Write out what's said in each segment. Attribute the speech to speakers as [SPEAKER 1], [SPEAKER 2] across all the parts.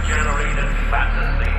[SPEAKER 1] computer-generated fantasy.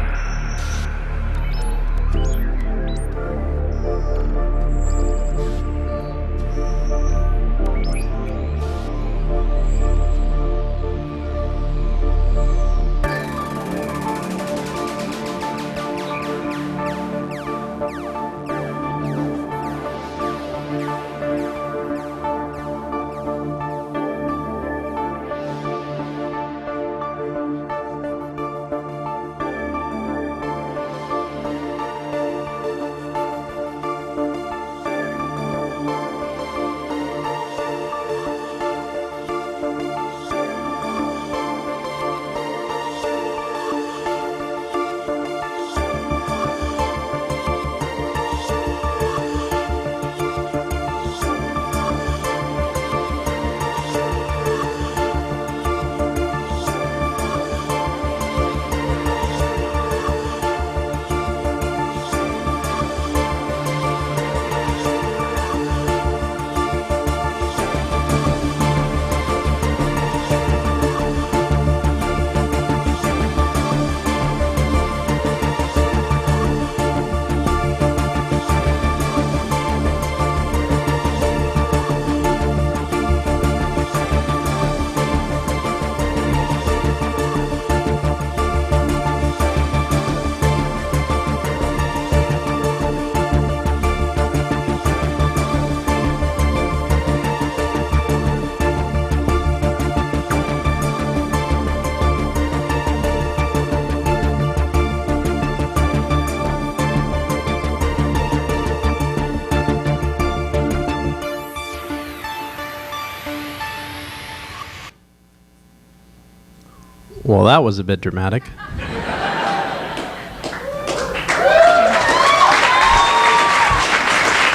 [SPEAKER 2] Well, that was a bit dramatic.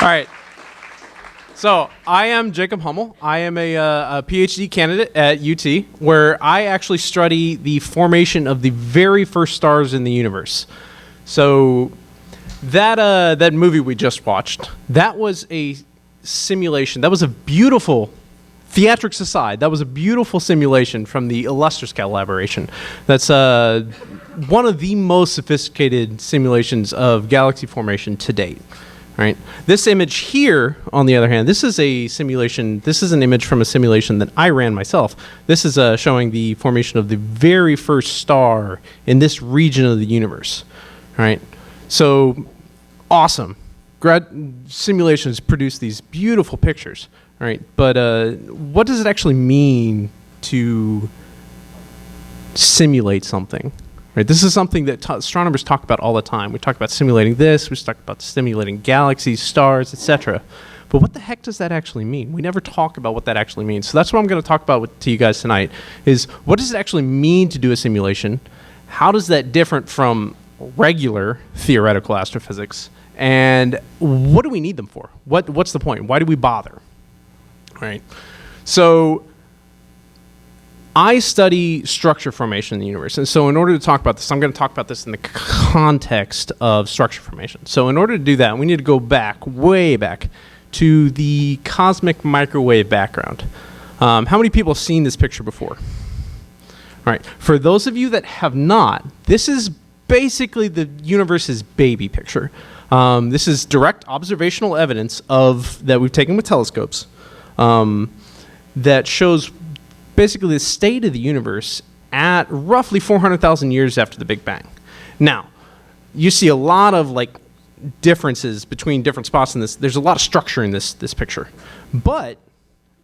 [SPEAKER 2] All right. So I am Jacob Hummel. I am a PhD candidate at UT, where I actually study the formation of the very first stars in the universe. So that movie we just watched, that was a simulation. That was a beautiful, theatrics aside, that was a beautiful simulation from the Illustrious collaboration. That's one of the most sophisticated simulations of galaxy formation to date. Right. This image here, on the other hand, this is a simulation. This is an image from a simulation that I ran myself. This is showing the formation of the very first star in this region of the universe. Right. So awesome. Simulations produce these beautiful pictures. Right. But what does it actually mean to simulate something? Right, this is something that astronomers talk about all the time. We talk about simulating this, we talk about simulating galaxies, stars, etc. But what the heck does that actually mean? We never talk about what that actually means. So that's what I'm going to talk about to you guys tonight, is what does it actually mean to do a simulation? How does that differ from regular theoretical astrophysics? And what do we need them for? What's the point? Why do we bother? Right. So I study structure formation in the universe. And so in order to talk about this, I'm going to talk about this in the context of structure formation. So in order to do that, we need to go back, way back, to the cosmic microwave background. How many people have seen this picture before? All right. For those of you that have not, this is basically the universe's baby picture. This is direct observational evidence that we've taken with telescopes that shows basically the state of the universe at roughly 400,000 years after the Big Bang. Now, you see a lot of differences between different spots in this. There's a lot of structure in this picture. But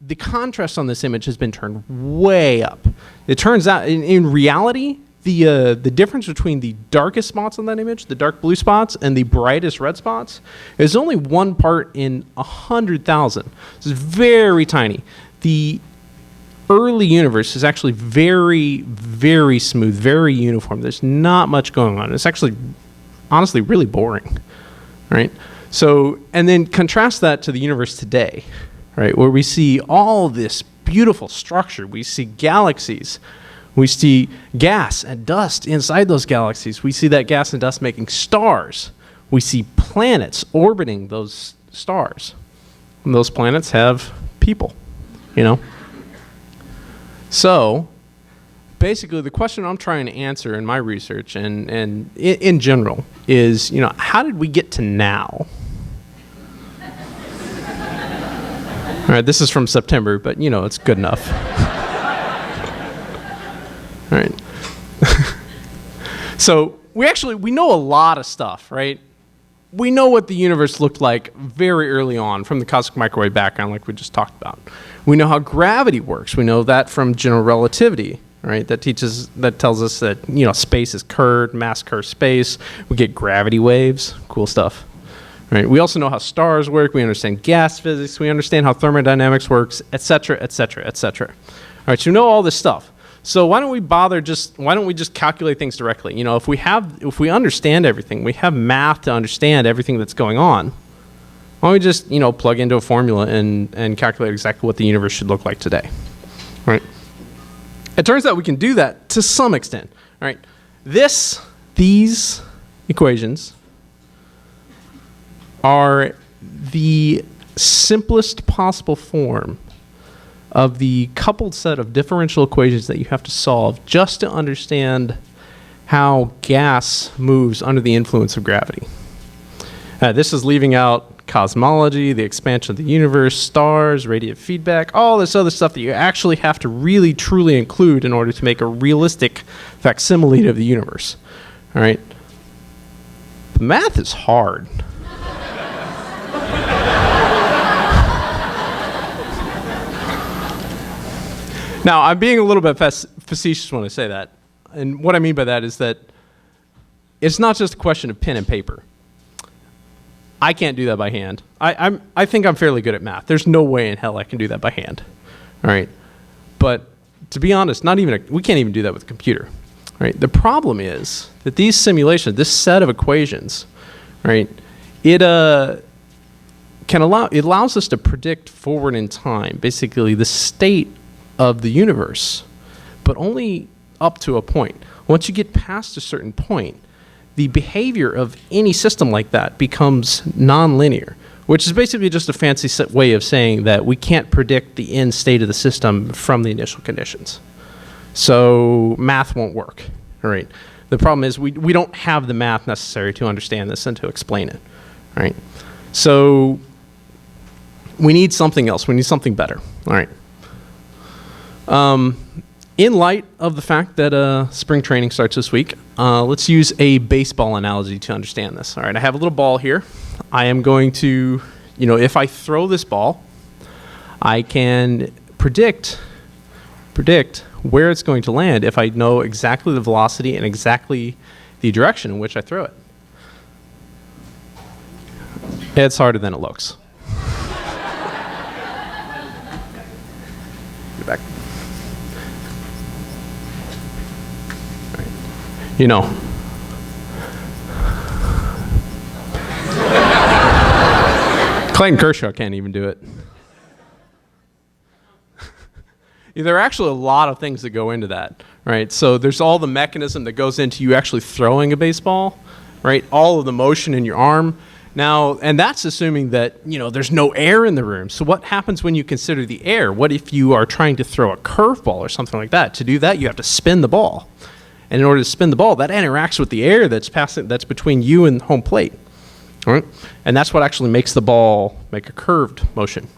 [SPEAKER 2] the contrast on this image has been turned way up. It turns out, in reality, the difference between the darkest spots on that image, the dark blue spots, and the brightest red spots, is only 1 part in 100,000. This is very tiny. The early universe is actually very, very smooth, very uniform. There's not much going on. It's actually, honestly, really boring, right? So, and then contrast that to the universe today, right, where we see all this beautiful structure. We see galaxies. We see gas and dust inside those galaxies. We see that gas and dust making stars. We see planets orbiting those stars. And those planets have people, you know? So, Basically, the question I'm trying to answer in my research and in general is, how did we get to now? All right, this is from September, but it's good enough. All right. So we know a lot of stuff, right? We know what the universe looked like very early on from the cosmic microwave background, like we just talked about. We know how gravity works. We know that from general relativity, right? That tells us that space is curved, mass curves space. We get gravity waves, cool stuff, right? We also know how stars work. We understand gas physics. We understand how thermodynamics works, et cetera, et cetera, et cetera. All right, so we know all this stuff. So why don't we just calculate things directly? If we understand everything, we have math to understand everything that's going on. Why don't we just plug into a formula and calculate exactly what the universe should look like today, right? It turns out we can do that to some extent, right? These equations are the simplest possible form of the coupled set of differential equations that you have to solve just to understand how gas moves under the influence of gravity. This is leaving out cosmology, the expansion of the universe, stars, radiant feedback, all this other stuff that you actually have to really truly include in order to make a realistic facsimile of the universe. All right? The math is hard. Now, I'm being a little bit facetious when I say that. And what I mean by that is that it's not just a question of pen and paper. I can't do that by hand. I think I'm fairly good at math. There's no way in hell I can do that by hand. All right? But to be honest, we can't even do that with a computer. All right? The problem is that these simulations, this set of equations, right, it allows us to predict forward in time, basically the state of the universe, but only up to a point. Once you get past a certain point, the behavior of any system like that becomes nonlinear, which is basically just a fancy way of saying that we can't predict the end state of the system from the initial conditions. So math won't work, all right? The problem is we don't have the math necessary to understand this and to explain it, all right? So we need something else. We need something better, all right? In light of the fact that spring training starts this week, let's use a baseball analogy to understand this. All right, I have a little ball here. I am going to, if I throw this ball, I can predict where it's going to land if I know exactly the velocity and exactly the direction in which I throw it. It's harder than it looks. Get back. Clayton Kershaw can't even do it. There are actually a lot of things that go into that, right? So there's all the mechanism that goes into you actually throwing a baseball, right? All of the motion in your arm. Now, and that's assuming that, there's no air in the room. So what happens when you consider the air? What if you are trying to throw a curveball or something like that? To do that, you have to spin the ball. And in order to spin the ball, that interacts with the air that's between you and home plate. All right? And that's what actually makes the ball make a curved motion.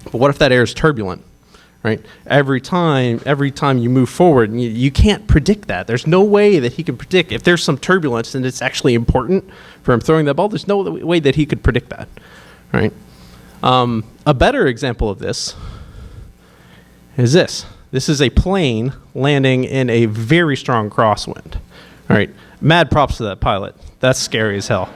[SPEAKER 2] But what if that air is turbulent? Right? Every time you move forward, you can't predict that. There's no way that he can predict. If there's some turbulence and it's actually important for him throwing that ball, there's no way that he could predict that. Right? A better example of this is this. This is a plane landing in a very strong crosswind. All right, mad props to that pilot. That's scary as hell.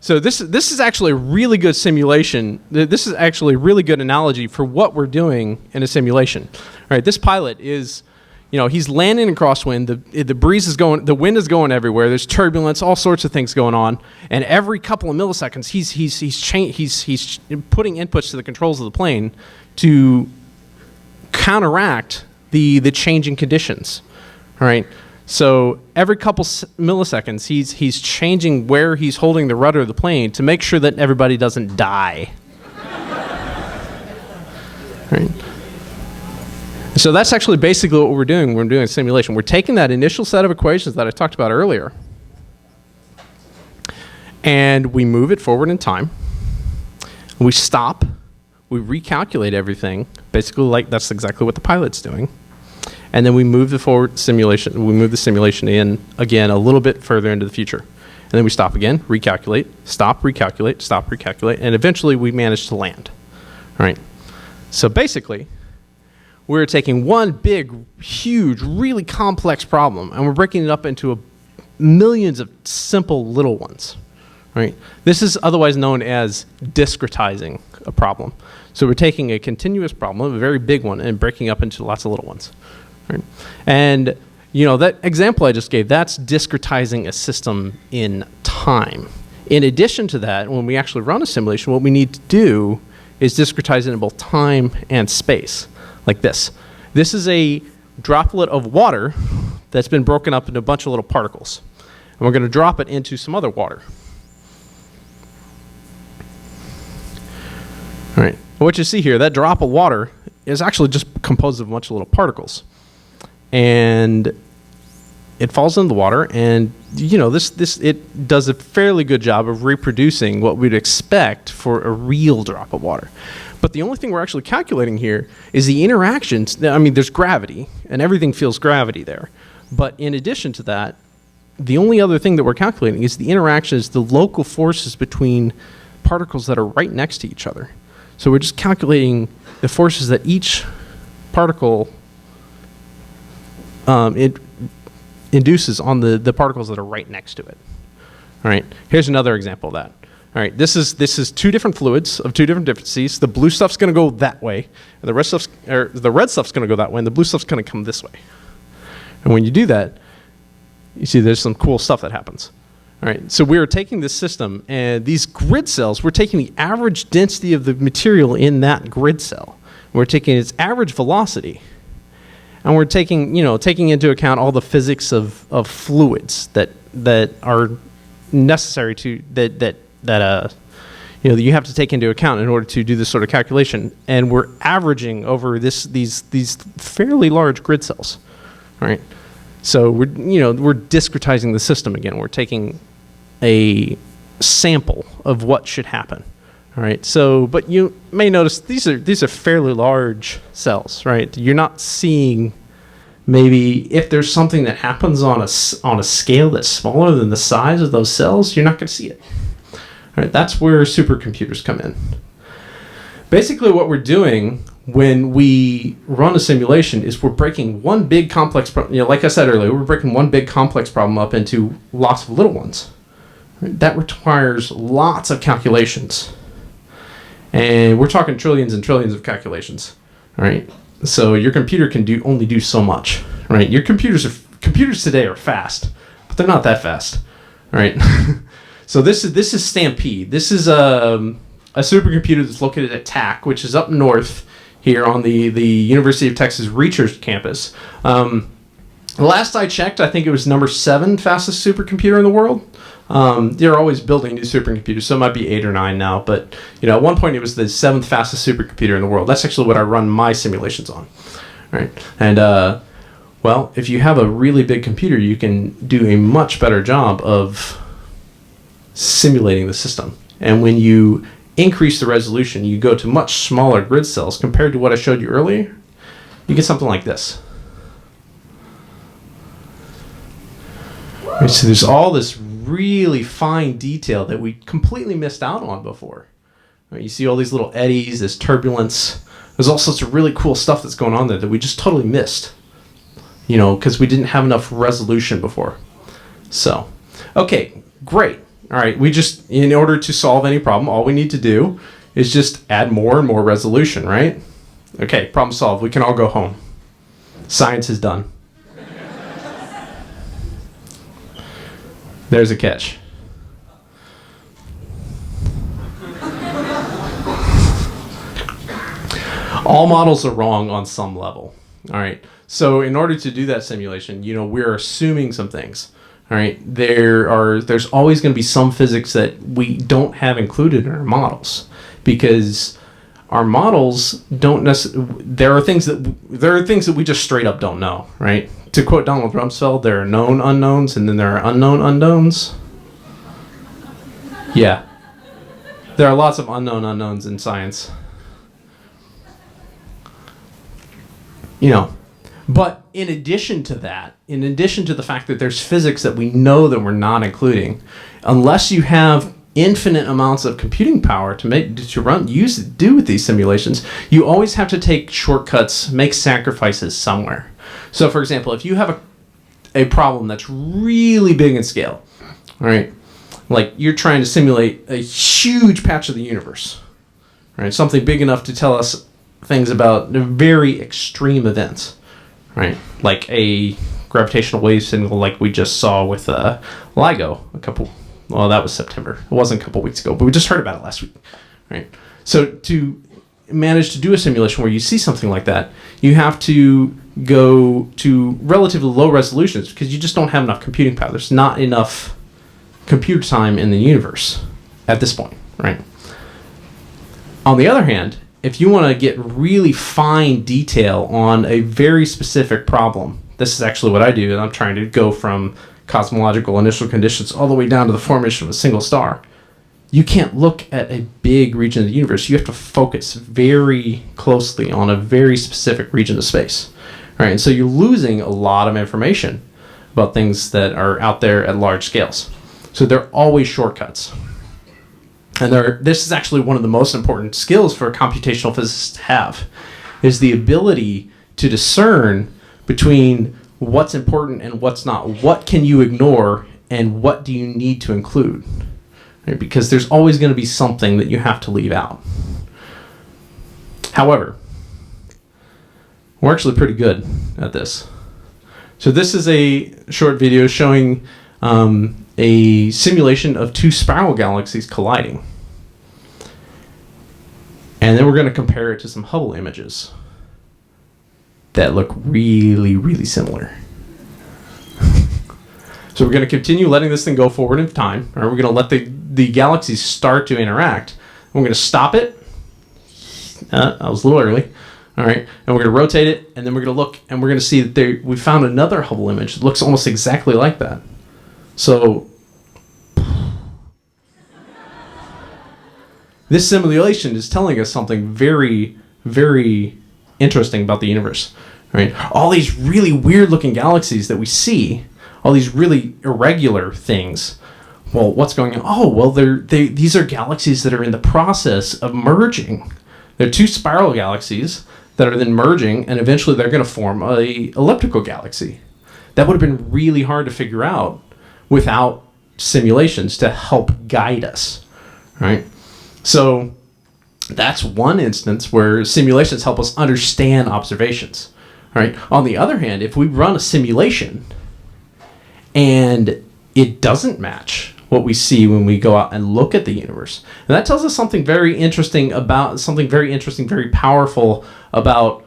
[SPEAKER 2] So this is actually a really good simulation. This is actually a really good analogy for what we're doing in a simulation. All right, this pilot is, he's landing in crosswind. The breeze is going, the wind is going everywhere. There's turbulence, all sorts of things going on. And every couple of milliseconds, he's putting inputs to the controls of the plane to counteract the changing conditions. All right. So every couple milliseconds, he's changing where he's holding the rudder of the plane to make sure that everybody doesn't die. Right? So that's actually basically what we're doing when we're doing a simulation. We're taking that initial set of equations that I talked about earlier, and we move it forward in time. We stop, we recalculate everything, basically like that's exactly what the pilot's doing. And then we move the forward simulation, we move the simulation in again a little bit further into the future. And then we stop again, recalculate, stop, recalculate, and eventually we manage to land. All right. So basically, we're taking one big, huge, really complex problem, and we're breaking it up into millions of simple little ones. Right? This is otherwise known as discretizing a problem. So we're taking a continuous problem, a very big one, and breaking up into lots of little ones. Right? And you know, that example I just gave, that's discretizing a system in time. In addition to that, when we actually run a simulation, what we need to do is discretize it in both time and space, like this. This is a droplet of water that's been broken up into a bunch of little particles. And we're going to drop it into some other water. All right. What you see here, that drop of water is actually just composed of a bunch of little particles. And it falls into the water, and you know, it does a fairly good job of reproducing what we'd expect for a real drop of water. But the only thing we're actually calculating here is the interactions. I mean, there's gravity, and everything feels gravity there. But in addition to that, the only other thing that we're calculating is the interactions, the local forces between particles that are right next to each other. So we're just calculating the forces that each particle it induces on the particles that are right next to it. All right, here's another example of that. All right, this is two different fluids of two different densities. The blue stuff's going to go that way, and the red stuff's going to go that way, and the blue stuff's going to come this way. And when you do that, you see there's some cool stuff that happens. All right, so we're taking this system, and these grid cells, we're taking the average density of the material in that grid cell. We're taking its average velocity, and we're taking into account all the physics of fluids that are necessary to that you have to take into account in order to do this sort of calculation. And we're averaging over these fairly large grid cells. All right, so we're discretizing the system again. We're taking a sample of what should happen. All right. So, but you may notice these are fairly large cells, right? You're not seeing maybe if there's something that happens on a scale that's smaller than the size of those cells, you're not going to see it. All right. That's where supercomputers come in. Basically, what we're doing when we run a simulation is we're breaking one big complex problem. Like I said earlier, we're breaking one big complex problem up into lots of little ones. Right? That requires lots of calculations. And we're talking trillions and trillions of calculations, all right? So your computer can only do so much, right? Your computers today are fast, but they're not that fast, all right? So this is Stampede. This is a supercomputer that's located at TAC, which is up north here on the University of Texas Research Campus. Last I checked, I think it was number 7 fastest supercomputer in the world. They're always building new supercomputers, so it might be 8 or 9 now. But at one point it was the 7th fastest supercomputer in the world. That's actually what I run my simulations on, right? And well, if you have a really big computer, you can do a much better job of simulating the system. And when you increase the resolution, you go to much smaller grid cells compared to what I showed you earlier. You get something like this. Right, so there's all this really fine detail that we completely missed out on before. Right, you see all these little eddies, this turbulence. There's all sorts of really cool stuff that's going on there that we just totally missed, because we didn't have enough resolution before. So, okay, great. All right, in order to solve any problem, all we need to do is just add more and more resolution, right? Okay, problem solved. We can all go home. Science is done. There's a catch. All models are wrong on some level. All right. So in order to do that simulation, we're assuming some things. All right. There's always going to be some physics that we don't have included in our models because our models don't necessarily. There are things that we just straight up don't know, right? To quote Donald Rumsfeld, there are known unknowns, and then there are unknown unknowns. Yeah, there are lots of unknown unknowns in science. You know, but in addition to that, in addition to the fact that there's physics that we know that we're not including, unless you have infinite amounts of computing power to do with these simulations, you always have to take shortcuts, make sacrifices somewhere. So, for example, if you have a problem that's really big in scale, all right, like you're trying to simulate a huge patch of the universe, right, something big enough to tell us things about very extreme events, right, like a gravitational wave signal like we just saw with LIGO that was September. It wasn't a couple weeks ago, but we just heard about it last week, right? So to manage to do a simulation where you see something like that, you have to go to relatively low resolutions because you just don't have enough computing power. There's not enough computer time in the universe at this point, right? On the other hand, if you want to get really fine detail on a very specific problem, this is actually what I do, and I'm trying to go from cosmological initial conditions all the way down to the formation of a single star. You can't look at a big region of the universe. You have to focus very closely on a very specific region of space. All right, and so you're losing a lot of information about things that are out there at large scales. So there are always shortcuts. And this is actually one of the most important skills for a computational physicist to have, is the ability to discern between what's important and what's not. What can you ignore and what do you need to include? Right? Because there's always going to be something that you have to leave out. However, we're actually pretty good at this. So this is a short video showing a simulation of two spiral galaxies colliding. And then we're going to compare it to some Hubble images that look really, really similar. So we're going to continue letting this thing go forward in time. Or we're going to let the galaxies start to interact. We're going to stop it. I was a little early. All right. And we're going to rotate it. And then we're going to look. And we're going to see that we found another Hubble image that looks almost exactly like that. So this simulation is telling us something very, very interesting about the universe, right? All these really weird looking galaxies that we see, all these really irregular things. Well, what's going on? Oh, well, these are galaxies that are in the process of merging. They're two spiral galaxies that are then merging, and eventually they're going to form a elliptical galaxy. That would have been really hard to figure out without simulations to help guide us, right? So that's one instance where simulations help us understand observations. All right. On the other hand, if we run a simulation and it doesn't match what we see when we go out and look at the universe, and that tells us something very interesting, very powerful about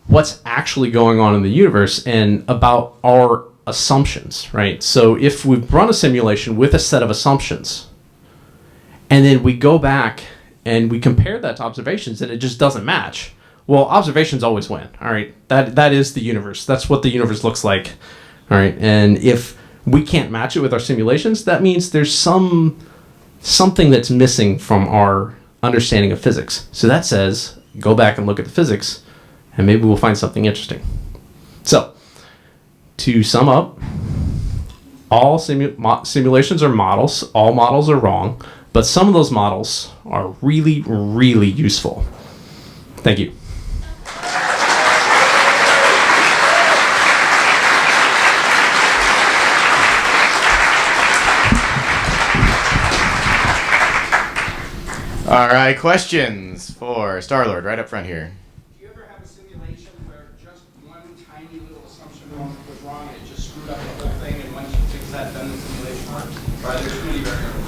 [SPEAKER 2] what's actually going on in the universe and about our assumptions, right? So if we run a simulation with a set of assumptions, and then we go back and we compare that to observations and it just doesn't match, well, observations always win. All right, that is the universe. That's what the universe looks like. All right, and if we can't match it with our simulations, that means there's something that's missing from our understanding of physics. So that says go back and look at the physics, and maybe we'll find something interesting. So to sum up, all simulations are models. All models are wrong. But some of those models are really, really useful. Thank you.
[SPEAKER 3] All right, questions for Star-Lord right up front here.
[SPEAKER 4] Do you ever have a simulation where just one tiny little assumption was wrong and it just screwed up the whole thing, and once you fix that, then the simulation works? Or are there too many variables?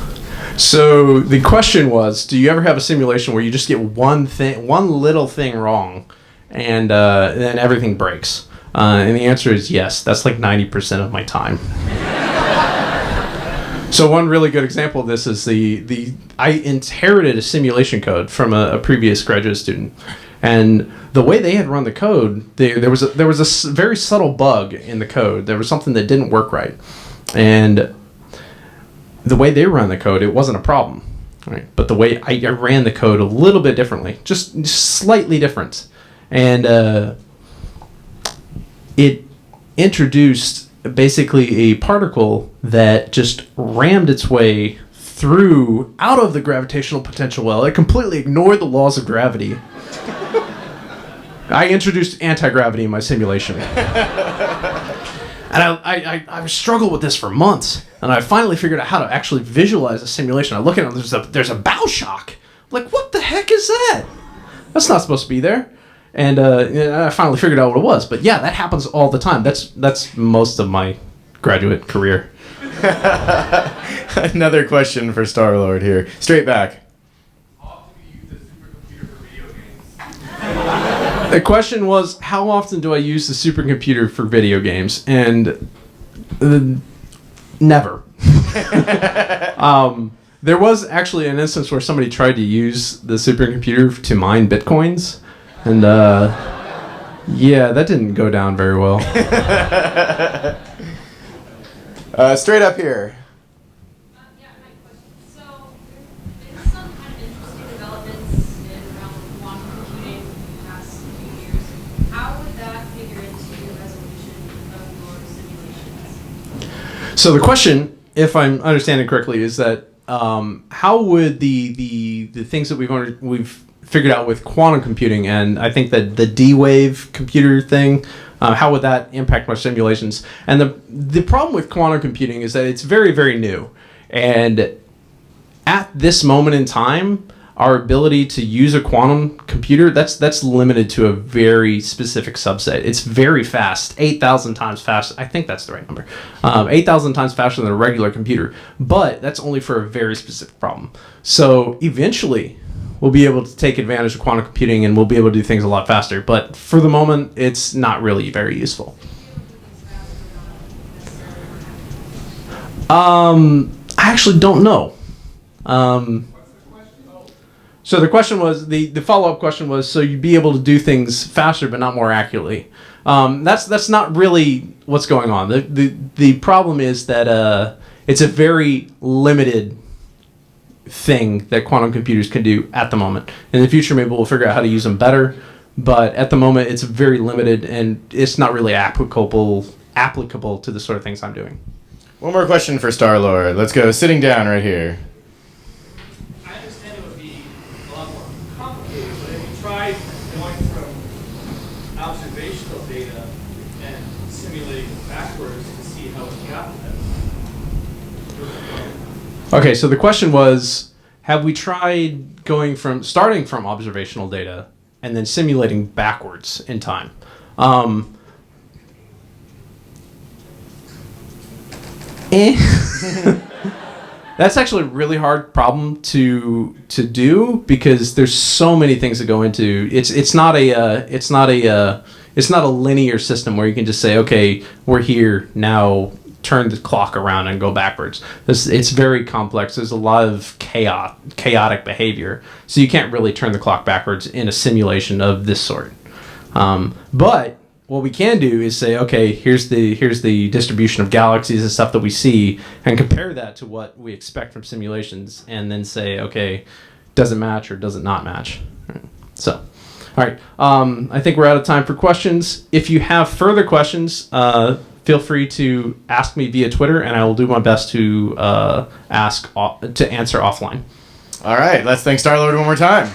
[SPEAKER 2] So the question was, do you ever have a simulation where you just get one little thing wrong, and then everything breaks? And the answer is yes. That's like 90% of my time. So one really good example of this is I inherited a simulation code from a previous graduate student, and the way they had run the code, there was a very subtle bug in the code. There was something that didn't work right, and the way they run the code, it wasn't a problem, right? But the way I ran the code a little bit differently, just slightly different, and it introduced basically a particle that just rammed its way through out of the gravitational potential well. It completely ignored the laws of gravity. I introduced anti-gravity in my simulation. And I struggled with this for months, and I finally figured out how to actually visualize a simulation. I look at it, there's a bow shock. I'm like, what the heck is that? That's not supposed to be there. And I finally figured out what it was. But yeah, that happens all the time. That's most of my graduate career.
[SPEAKER 3] Another question for Star-Lord here. Straight back.
[SPEAKER 1] How often do you use a supercomputer for video games?
[SPEAKER 2] The question was, how often do I use the supercomputer for video games? And never. There was actually an instance where somebody tried to use the supercomputer to mine bitcoins. And, yeah, that didn't go down very well.
[SPEAKER 3] Straight up here.
[SPEAKER 5] Yeah, my question. So, there's some kind of interesting developments in around quantum computing in the past few years. How would that figure into the resolution of your simulations?
[SPEAKER 2] So the question, if I'm understanding correctly, is that how would the things that we've figured out with quantum computing, and I think that the D-Wave computer thing, how would that impact my simulations? And the problem with quantum computing is that it's very, very new. And at this moment in time, our ability to use a quantum computer, that's limited to a very specific subset. It's very fast, 8,000 times faster. I think that's the right number. 8,000 times faster than a regular computer. But that's only for a very specific problem. So eventually, we'll be able to take advantage of quantum computing, and we'll be able to do things a lot faster. But for the moment, it's not really very useful. I actually don't know. So the question was, the follow-up question was, so you'd be able to do things faster but not more accurately. That's not really what's going on. The problem is that it's a very limited thing that quantum computers can do at the moment. In the future, maybe we'll figure out how to use them better, but at the moment, it's very limited, and it's not really applicable to the sort of things I'm doing.
[SPEAKER 3] One more question for Star-Lord. Let's go sitting down right here.
[SPEAKER 6] I understand it would be a lot more complicated, but if you tried going from observational data and simulating backwards to see how it got there.
[SPEAKER 2] Okay, so the question was, have we tried starting from observational data and then simulating backwards in time? That's actually a really hard problem to do, because there's so many things that go into it's not a linear system where you can just say, okay, we're here now, turn the clock around and go backwards. It's very complex. There's a lot of chaotic behavior, so you can't really turn the clock backwards in a simulation of this sort. But what we can do is say, okay, here's the distribution of galaxies and stuff that we see, and compare that to what we expect from simulations, and then say, okay, does it match or does it not match? So, all right, I think we're out of time for questions. If you have further questions, feel free to ask me via Twitter, and I will do my best to answer offline.
[SPEAKER 3] All right, let's thank Star-Lord one more time.